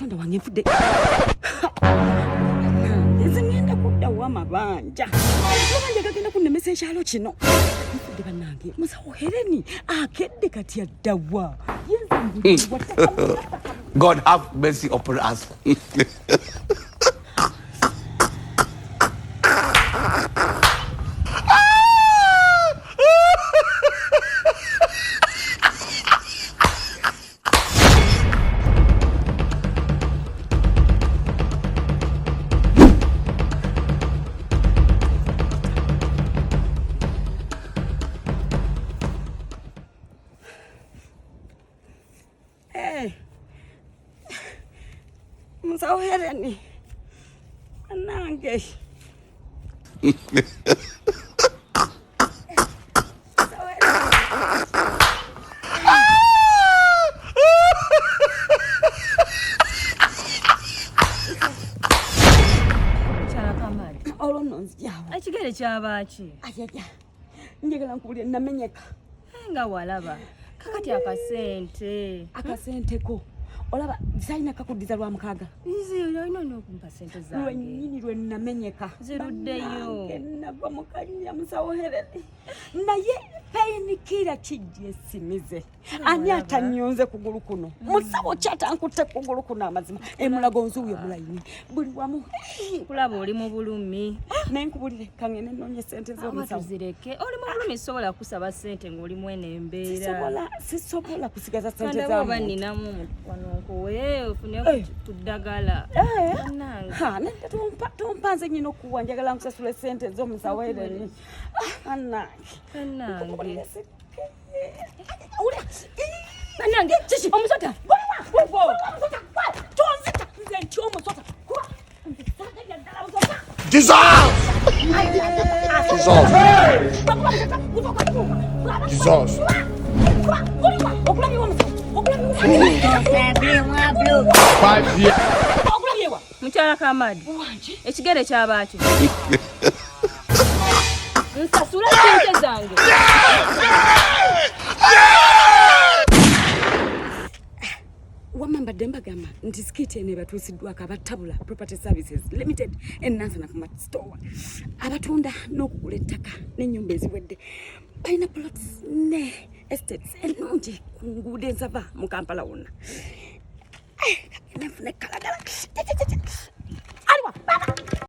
katonda wange nfudde ezingenda kudda w'amabanja amabanja gagenda kunnemesa ekyalo kino nfudde bannange musawo Hereni akedde kati addawa God have mercy upon us. musawo Hereni bannange ekigere kyabaki ayaya njagala nkubuulire namenyeka nga walaba kakati akasenteko olaba zalina kakuddiza lwa mukaaga olina okumpa sente zange lwennyini lwe namenyeka ziruddeyo nava mu kannya musawo Hereni naye payinikira kijja esimize ani atanyonze kugulu kuno musawo kyatankutte kugulu kuno amazima emulago nzuuyo mulayini buli wamu kulaba oli mu bulumi nenkubulire kangene nonye sente z'omusawo zireke oli mu bulumi sobola kusaba sente ng'olimu eno embeera sisobola kusigaza sente zamu oba ninamu wanonkowe ofune ku ddagala nange tompanze nyina okuwa njagala nkusasula sente z'omusawo Hereni nange kiki omusota tonzita nze nti omusota Jesus! Jesus! mukyala Kamadi ekigere kyabaki nsasula sente zange wamambadde mbagamba nti sikiti eno ebatuusiddwako abatabula property services limited enansana ku store abatunda n'okugula ettaka n'ennyumba eziwedde balina plots ne estates ennungi ku nguudo enzava mu Kampala wonna nenfuna ekkalagala aliwa baba